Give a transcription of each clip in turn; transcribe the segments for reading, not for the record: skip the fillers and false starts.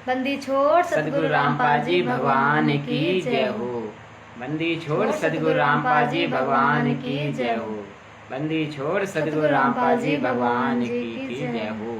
बंदी छोड़ सदगुरु रामपाल जी भगवान की जय हो। बंदी छोड़ सदगुरु रामपाल जी भगवान की जय हो। बंदी छोड़ सदगुरु रामपाल जी भगवान की जय हो।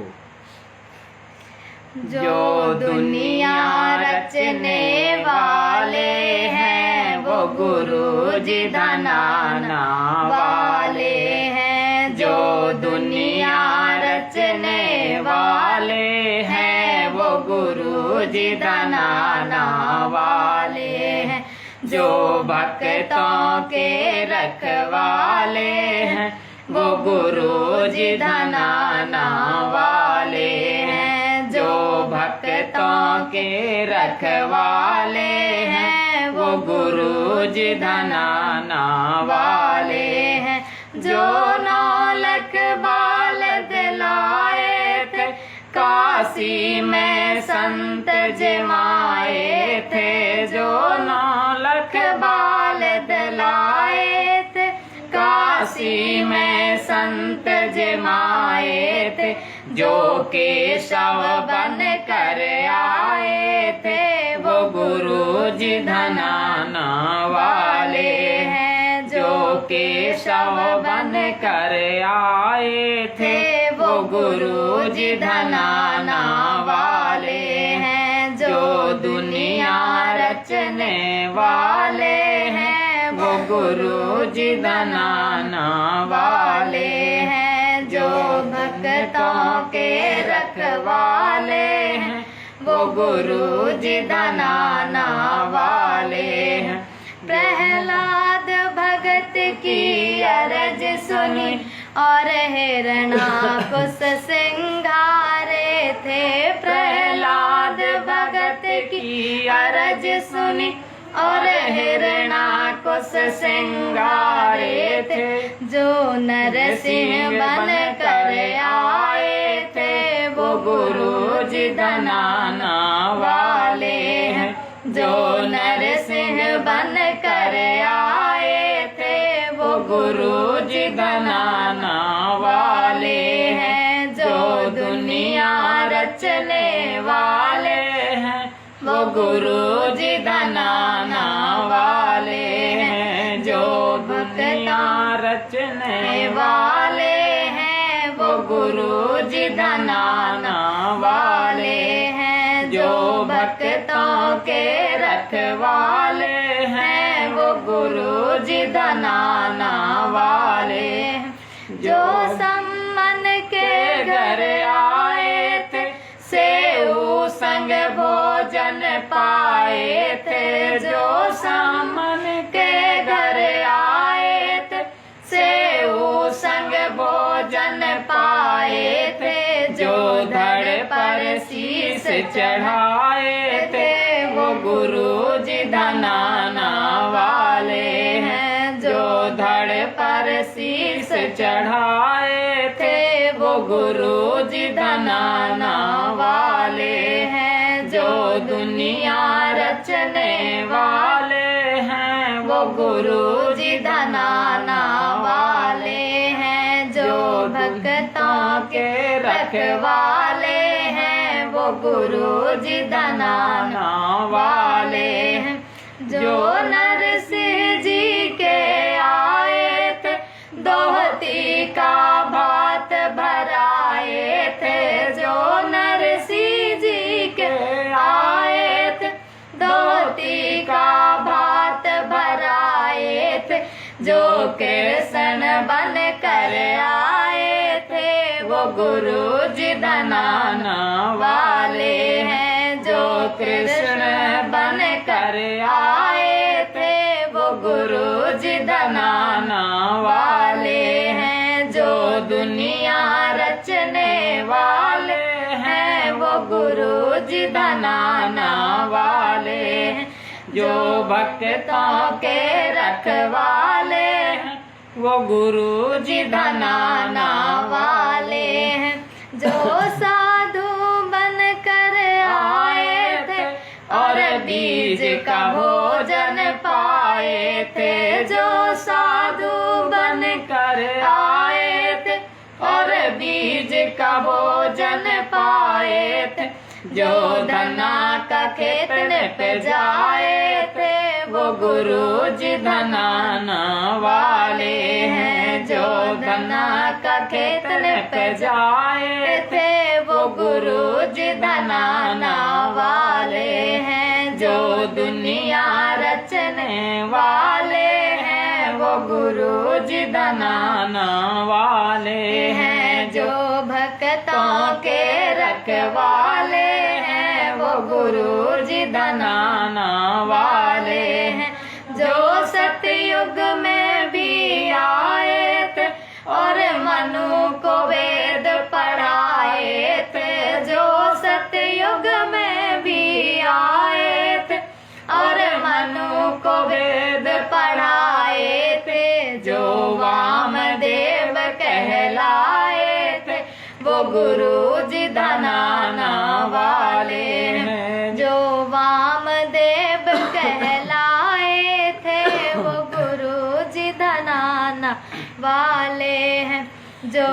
जो दुनिया रचने वाले हैं वो गुरु जी धनाना वाले हैं। जो दुनिया रचने वाले हैं वो गुरु जी धनाना वाले हैं। जो भक्तों के रखवाले हैं वो गुरु जी धनाना वाले हैं। जो भक्तों के रखवाले हैं वो गुरु जी धनाना वाले हैं। जो 9 लाख बाल दिलाए थे काशी में संत जमाए थे। जो 9 लाख बाल दिलाए थे काशी में संत जमाए थे। जो केशव बन कर आए थे वो गुरु जी धनाना वाले हैं। जो केशव बन कर आए थे वो गुरु जी धनाना वाले हैं। जो दुनिया रचने वाले हैं वो गुरु जी धनाना वाले हैं। जो भक्तों के रखवाले हैं वो गुरु जी धनाना वाले हैं। प्रहलाद भगत की अरज सुनी और हिरणाकुश सिंगारे थे। प्रहलाद भगत की अरज सुनी और हिरणाकुश सिंगारे थे। जो नरसिंह बन कर आए थे वो गुरु जी धनाना वाले हैं। जो नरसिंह बन कर आए थे वो गुरु जी धनाना वाले हैं। जो दुनिया रचने वाले हैं वो गुरु जी धनाना वाले हैं। जो दुनिया रचने वाले हैं वो गुरु जी धनाना वाले हैं। जो भक्तों के रखवाले हैं वो गुरु जी धनाना वाले हैं। जो सम्मन के घर आए थे सेऊ संग भोजन पाए थे। जो सम्मन के घर आए थे सेऊ संग भोजन पाए थे। जो धड़ पर शीश चढ़ाए थे वो गुरु जी धनाना वाले हैं। जो धड़ पर शीश चढ़ाए थे वो गुरु जी धनाना वाले हैं। जो दुनिया रचने वाले हैं वो गुरु जी धनाना वाले हैं। जो भक्तों के रखवाले हैं वो गुरु जी धनाना वाले हैं। जो नरसिंह जी के आए थे दोहती का भात भराए थे। जो नरसिंह जी के आए थे दोहती का भात भराए थे। जो कृष्ण बन कर आए थे वो गुरु जी धनाना वाले हैं। जो कृष्ण बन कर आए थे वो गुरु जी धनाना वाले हैं। जो दुनिया रचने वाले हैं वो गुरु जी धनाना वाले हैं। जो भक्तों के रखवाले हैं वो गुरु जी धनाना वाले हैं। जो साधु बन कर आए थे और बीज का भोजन पाए थे। जो साधु बन कर आए थे और बीज का भोजन पाए थे। जो धना का खेत पे जाए थे वो गुरु जी धनाना वाले हैं। जो धना का खेत पे जाए थे वो गुरु जी धनाना वाले हैं। जो दुनिया रचने वाले हैं वो गुरु जी धनाना वाले हैं। जो भक्तों के रखवाले हैं वो गुरु जी धनाना वाले हैं। जो सतयुग में भी आए थे और मनु को वेद पढ़ाए थे। जो सतयुग में भी आए थे और मनु को वेद पढ़ाए थे। जो वामदेव कहलाए थे वो गुरु जी धनाना वाले हैं। जो वामदेव कहलाए थे वो गुरु जी धनाना वाले हैं। जो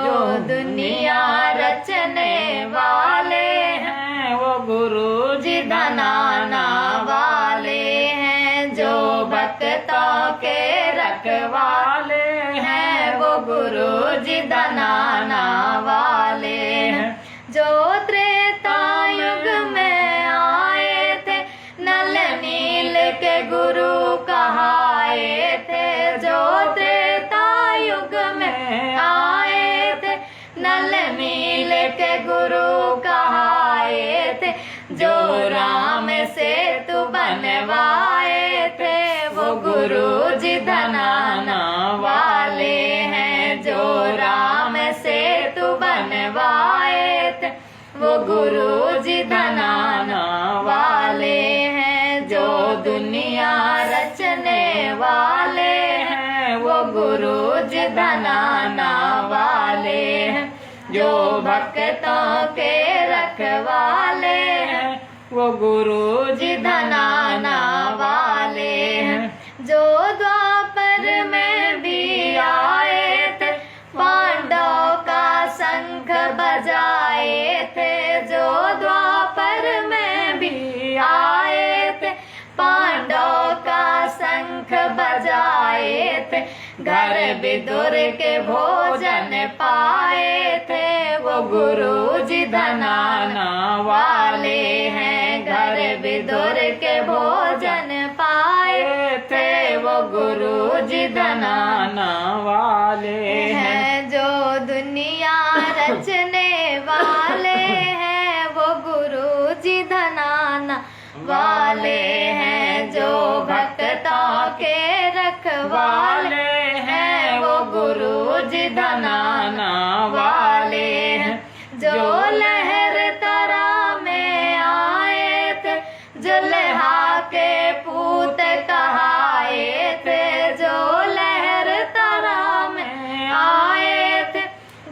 दुनिया रचने वाले हैं वो गुरु जी धनाना वाले हैं। जो भक्तों के रखवाले हैं वो गुरु जी धनाना वाले हैं। जो त्रेता युग में आए थे नल नील के गुरु कहाए थे। जो त्रेता युग में आए थे नल नील के गुरु कहाए थे। जो राम सेतु बनवाए थे वो गुरु जी धनाना वाले हैं। जो राम सेतु बनवाए थे वो गुरु जी धनाना वाले हैं। जो दुनिया रचने वाले हैं वो गुरु जी धनाना वाले हैं। जो भक्तों के रखवाले हैं वो गुरु जी धनाना वाले हैं। जो द्वापर में भी आए थे पांडव का शंख बजाए थे। जो द्वापर में भी आए थे पांडव का शंख बजाए थे। घर विदुर के भोजन पाए थे वो गुरु जी धनाना वाले हैं। घर विदुर के भोजन पाए थे वो गुरु जी धनाना वाले हैं। जो दुनिया रचने वाले हैं वो गुरु जी धनाना वाले हैं। जो भक्तों के रखवाले हैं वो गुरु जी धनाना वाले हैं। जो लहर तरा में आए थे जुल्हा के पूत कहाए थे। जो लहर तरा में आए थे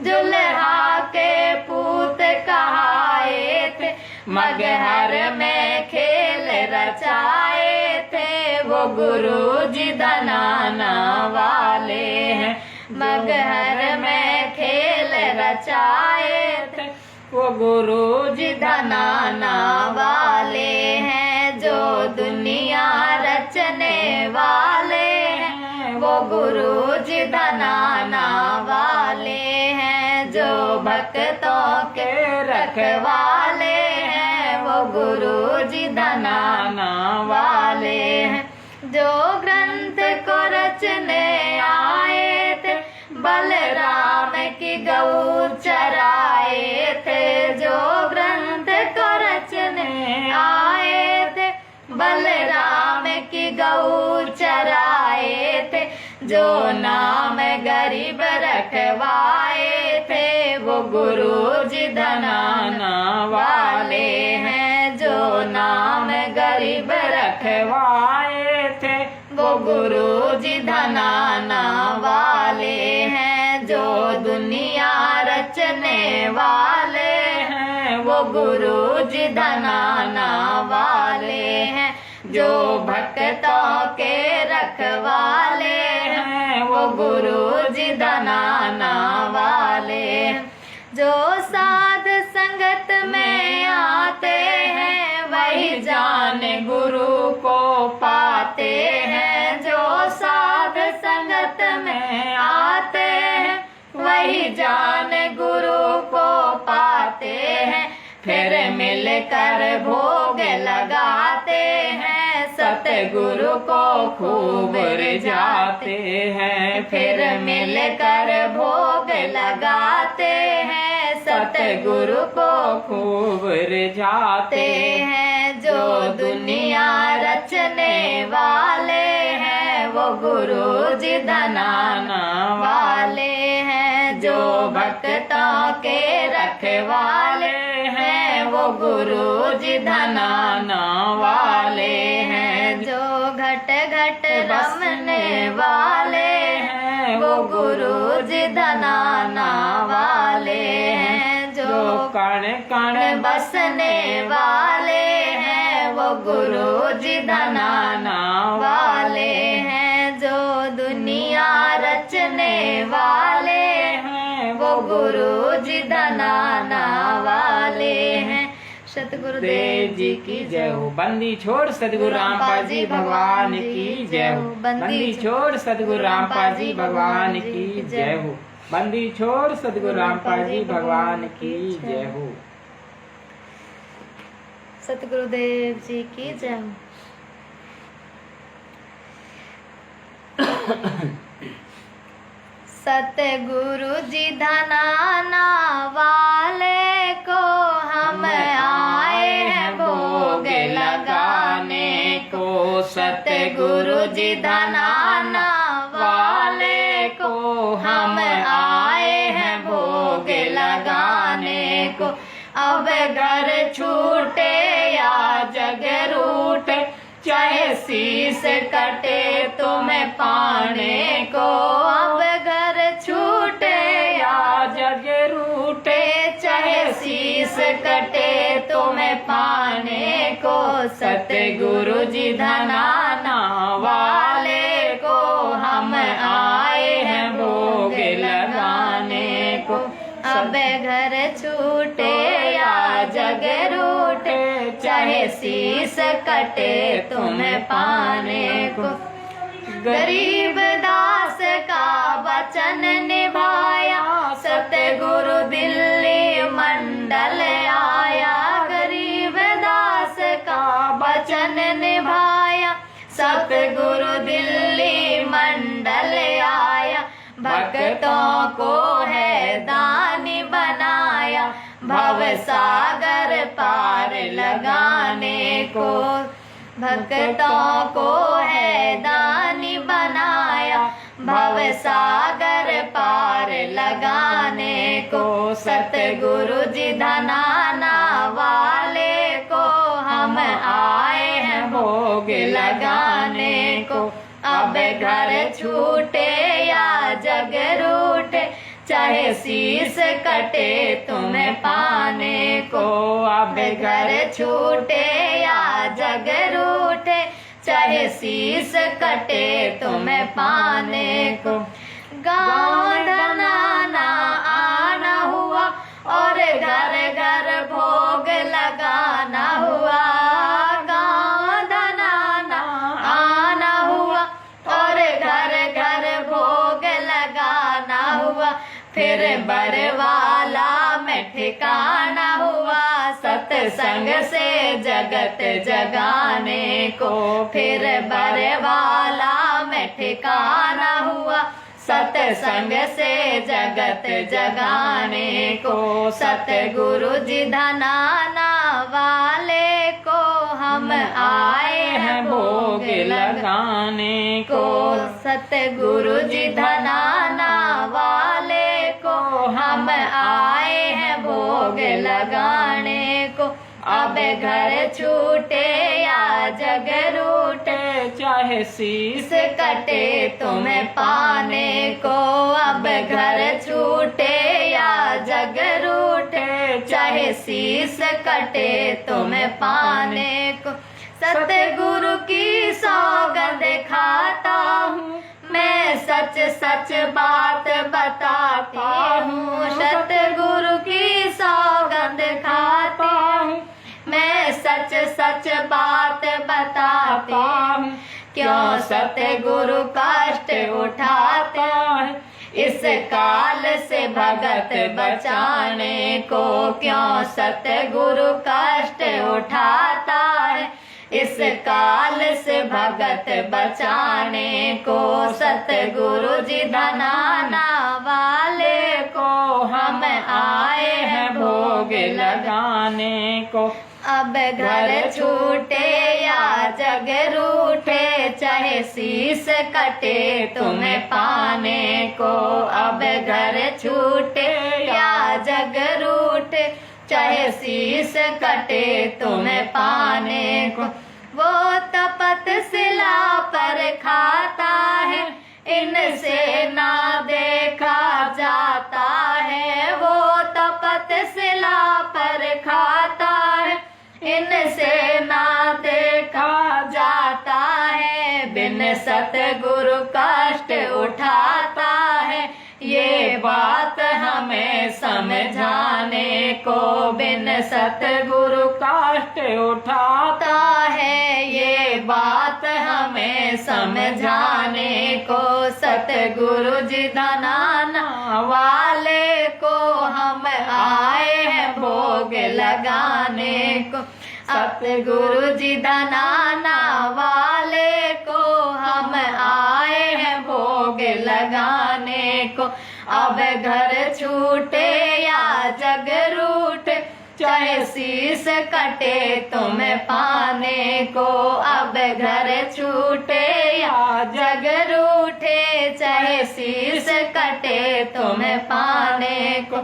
जुल्हा के पूत कहाए थे। मगहर में खेल रचाए थे वो गुरु जी धनाना वाले हैं। मगहर में खेल रचाए थे वो गुरु जी धनाना वाले हैं। जो दुनिया रचने वाले हैं वो गुरु जी धनाना वाले हैं। जो भक्तों के रखवाले हैं वो गुरु जी धनाना वाले हैं। जो ग्रंथ को रचने आए थे बलराम की गऊ चराए थे। जो ग्रंथ को रचने आए थे बलराम की गऊ चराए थे। जो नाम गरीब रखवाए थे वो गुरु जी धनाना वाले हैं। जो नाम गरीब रखवाए थे वो गुरु जी धनाना वाले हैं। जो दुनिया रचने वाले हैं वो गुरु जी धनाना वाले हैं। जो भक्तों के रखवाले हैं वो गुरु जी धनाना वाले हैं। जो साध संगत में आते वही जान गुरु को पाते हैं, जो साध संगत में आते हैं वही जान गुरु को पाते हैं। फिर मिलकर भोग लगाते हैं, सतगुरु को खूब रिझाते हैं। फिर मिलकर भोग लगाते हैं, सतगुरु को खूब रिझाते हैं। जो दुनिया रचने वाले हैं वो गुरु जी धनाना वाले हैं। जो भक्तों के रखवाले हैं वो गुरु जी धनाना वाले हैं। जो घट घट रमने वाले हैं वो गुरु जी धनाना वाले हैं। जो कण कण बसने वाले हैं वो गुरु जी धनाना वाले हैं। जो दुनिया रचने वाले हैं वो गुरु जी धनाना वाले हैं। सतगुरुदेव जी की जय हो। बंदी छोड़ सतगुरु रामपाल जी भगवान की जय हो। बंदी छोड़ सतगुरु रामपाल जी भगवान की जय हो। बंदी छोड़ सतगुरु रामपाल जी भगवान की जय हो। सतगुरुदेव जी की जय हो। सतगुरु जी धनाना वाले को हम आए हैं भोग लगाने को। सतगुरु जी धनाना वाले को हम आए हैं भोग लगाने को। अब घर छूटे या जग रूठे, चाहे शीस कटे तुम्हें पाने को। अब घर छूटे या जग रूठे, चाहे शीस कटे तुम्हें पाने को। सतगुरु जी धनाना वाले को हम आए हैं भोग लगाने को। अब घर छूटे या जग रूठे, चाहे शीस कटे तुम्हें पाने को। गरीब दास का वचन निभाया, सतगुरु दिल्ली मंडल आया। गरीब दास का वचन निभाया, सतगुरु दिल्ली मंडल आया। भक्तों को है दानी बनाया, भव सागर पार लगाने को। भक्तों को है दानी बनाया, भव सागर पार लगाने को। सतगुरु जी धनाना वाले को हम आए हैं भोग लगाने को। अब घर छूटे या जग रूठे, चाहे शीस कटे तुम्हें पाने को। अब घर छूटे या जग रूठे, चाहे शीस कटे तुम्हें पाने को। गाँव धनाना आना हुआ और घर घर भोग लगाना हुआ। गाँव धनाना आना हुआ और घर घर भोग लगाना हुआ। फिर बरवाला में ठिकाना हुआ, सत्संग से जगत जगाने को। फिर बरवाला में ठिकाना हुआ, सत्संग से जगत जगाने को। सतगुरु जी धनाना वाले को हम आए हैं भोग लगाने को। सतगुरु जी धनाना वाले को हम आए हैं भोग लगाने को। अब घर छूटे या जग रूठे, चाहे शीस कटे तुम्हें पाने को। अब घर छूटे या जग रूठे, चाहे शीस कटे तुम्हें पाने को। सतगुरु की सौगंध खाता हूँ मैं, सच सच बात बताती हूँ। सतगुरु की सौगंध खाती हूँ मैं, सच सच बात बताते हैं, क्यों सतगुरु कष्ट उठाते हैं। इस काल से भगत बचाने को क्यों सतगुरु कष्ट उठाता है। इस काल से भगत बचाने को सतगुरु जी धनाना वाले को हम आए हैं भोग लगाने को। अब घर छूटे या जग रूठे, चाहे शीश कटे तुम्हें पाने को। अब घर छूटे या जग रूठे, चाहे शीश कटे तुम्हें पाने को। वो तपत शिला पर खाता है, इनसे ना देखा जाता है। वो तपत शिला पर खाता है, इनसे ना देखा जाता है। बिन सतगुरु कष्ट उठाता है, ये बात हमें समझाने को। बिन सतगुरु कष्ट उठाता है, ये बात हमें समझाने को। सतगुरु जी धनाना वाले को हम आए हैं भोग लगाने को। सतगुरु जी धनाना वाले को हम आए हैं भोग लगाने को। अब घर छूटे या जग रूठे, चाहे शीश कटे तुम्हें पाने को। अब घर छूटे या जग रूठे, चाहे शीश कटे तुम्हें पाने को।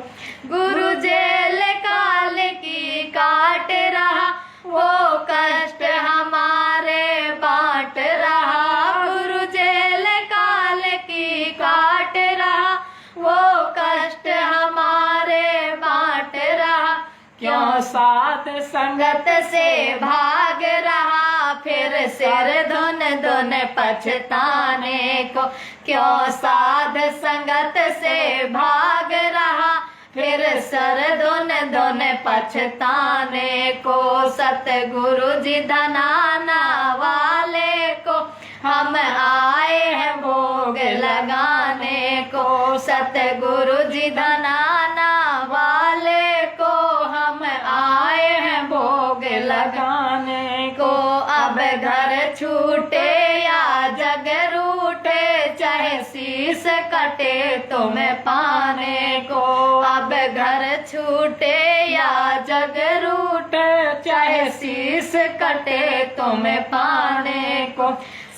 गुरु जेल काल की काट रहा, वो कष्ट हमारे बांट रहा। गुरु जेल काल की काट रहा, वो कष्ट हमारे बांट रहा। क्यों साथ संगत से भाग रहा, फिर सिर धुन धुन पछताने को। क्यों साध संगत से भाग रहा, फिर सर धुन धुन पछताने को। सतगुरु जी धनाना वाले को हम आए हैं भोग लगाने को। सतगुरु जी धनाना वाले को हम आए हैं भोग लगाने को। अब घर छूटे या जग रूठे, चाहे शीश कटे तुम्हें पाने को। अब घर छूटे या जग रूठे, चाहे शीश कटे तुम्हें पाने को।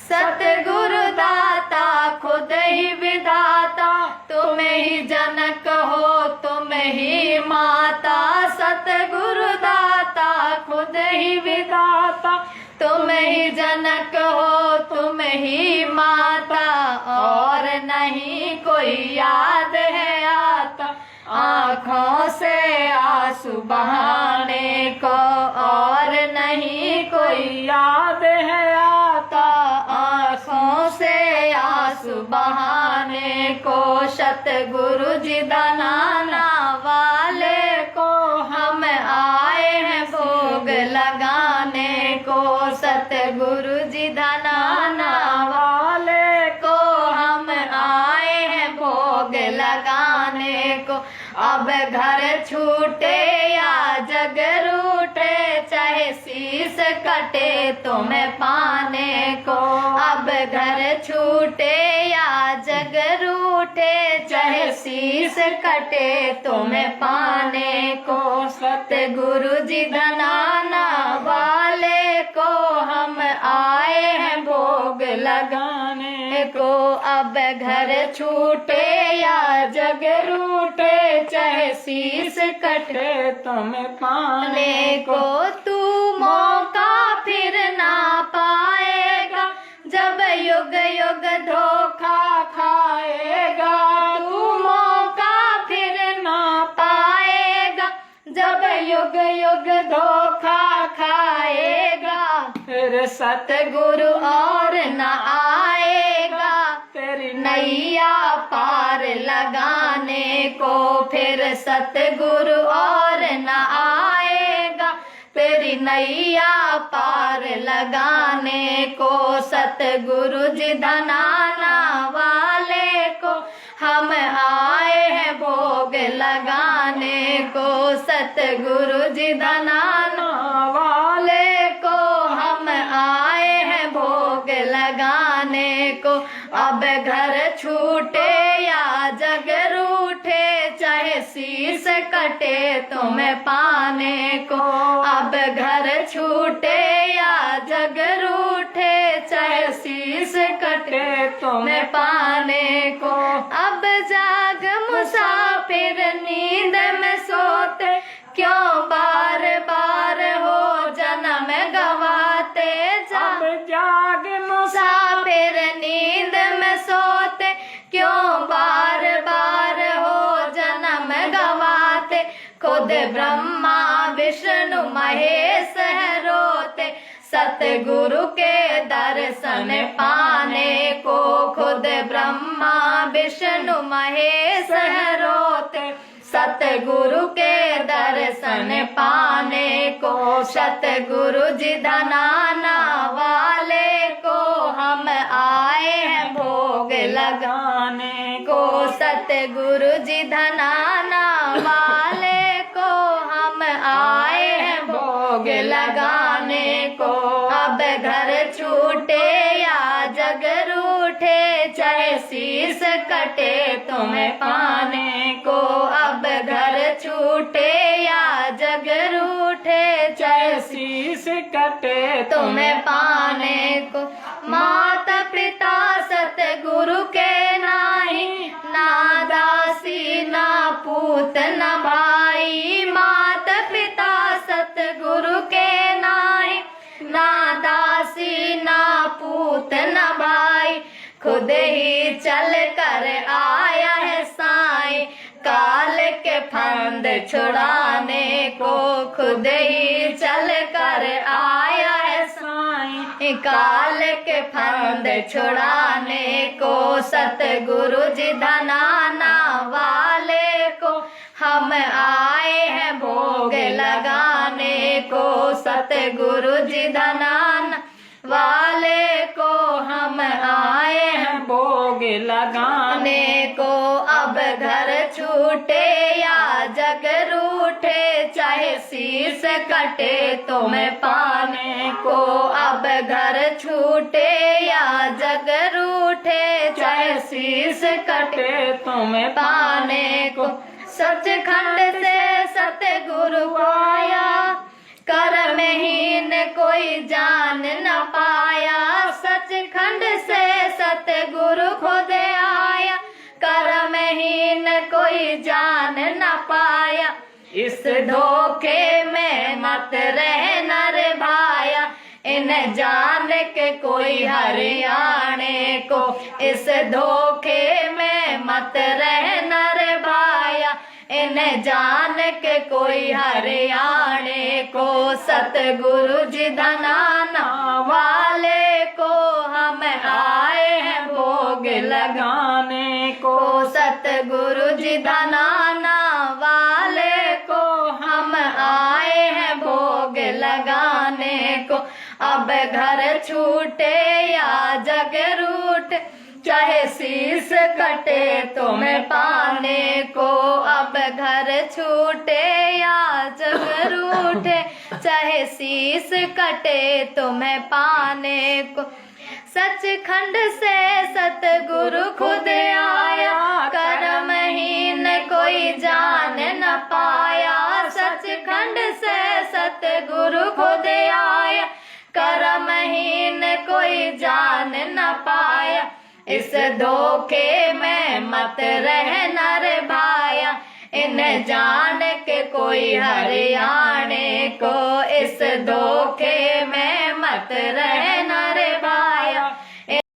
सतगुरु दाता खुद ही विधाता, तुम ही जनक हो तुम ही माता। सतगुरु दाता खुद ही विधाता, तुम ही जनक हो तुम ही माता। और नहीं कोई याद है आता, आँखों से आंसू बहाने को। और नहीं कोई याद है आता, आँखों से आंसू बहाने को। सतगुरु जी धनाना वाले को हम आए हैं भोग लगाने को। सतगुरु जी धनाना वाले को हम आए हैं भोग लगाने को। अब घर छूटे या जग रूठे, चाहे शीश कटे तुम्हें पाने को। अब घर छूटे या जग रूठे, चाहे शीश कटे तुम्हें पाने को। सतगुरु जी धनाना वाले को हम आए हैं भोग लगाने को। अब घर छूटे या जग रूठे, चाहे शीश कटे तुम्हें पाने को। तू मौका फिर ना पाएगा, जब युग युग धोखा खाएगा। तू मौका फिर ना पाएगा, जब युग युग धोखा खाएगा। फिर सतगुरु और न आएगा, तेरी नैया पार लगाने को। फिर सतगुरु और न आएगा, तेरी नैया पार लगाने को, सतगुरु जी धनाना वाले को हम आए हैं भोग लगाने को, सतगुरु जी धनाना वाले को हम आए हैं भोग लगाने को। अब घर छूटे या जग रूठे, चाहे शीश कटे तुम्हें पाने को, अब घर छूटे या जग रूठे, चाहे शीश कटे तुम्हें पाने को। अब जाग मुसाफिर नींद में सोते, क्यों बार बार हो जन्म गवाते, जब जाग मुसाफिर नींद में सोते, क्यों बार बार हो जन्म गवाते। खुद ब्रह्मा विष्णु महेश है रोते, सतगुरु के दर्शन पाने को, खुद ब्रह्मा विष्णु महेश है रोते, सतगुरु के दर्शन पाने को। सतगुरु जी धनाना वाले को हम आए हैं भोग लगाने को, सतगुरु जी धनाना वाले को हम आए हैं भोग लगाने को। अब घर छूटे या जग रूठे, चाहे शीश कटे तुम्हें पाने को, अब घर छूटे या जग रूठे, चाहे शीश कटे तुम्हें पाने को। माता पिता सतगुरु के नाही, ना दासी ना पूत न भाई, माता पिता सतगुरु के नाही, ना दासी ना पूत न भाई, खुद ही चल कर आया है साईं, काल के फंद छुड़ाने को, खुद ही चल कर आया है साईं, काल के फंद छुड़ाने को। सतगुरु जी धनाना वाले को हम आए हैं भोग लगाने को, सतगुरु जी धनाना वाले को हम आए हैं भोग लगाने को। अब घर छूटे या जग रूठे, चाहे शीश कटे तुम्हें पाने को, अब घर छूटे या जग रूठे, चाहे शीश कटे तुम्हें पाने को। सचखंड से सतगुरु आया, कर्महीन कोई जान न पाया, सचखंड से सतगुरु खुद आया, कर्महीन कोई जान न पाया। इस धोखे में मत रह नर भाया, इन जान के कोई हरियाणे को, इस धोखे में मत रह नर भाया, इन जान के कोई हरियाणे को। सतगुरु जी धनाना वाले को हम आए हैं भोग लगाने को, सतगुरु जी धनाना वाले को हम आए हैं भोग लगाने को। अब घर छूटे या जग रूठ, चाहे शीश कटे तुम्हें पाने को, अब घर छूटे या जग रूठे, चाहे शीश कटे तुम्हें पाने को। सचखंड से सतगुरु खुद आया, कर्महीन कोई जान न पाया, सचखंड से सतगुरु खुद आया, कर्महीन कोई जान न पाया। इस धोखे में मत रह नर भाया, इन जान के कोई हरियाणे को, इस धोखे में मत रह नर भाया,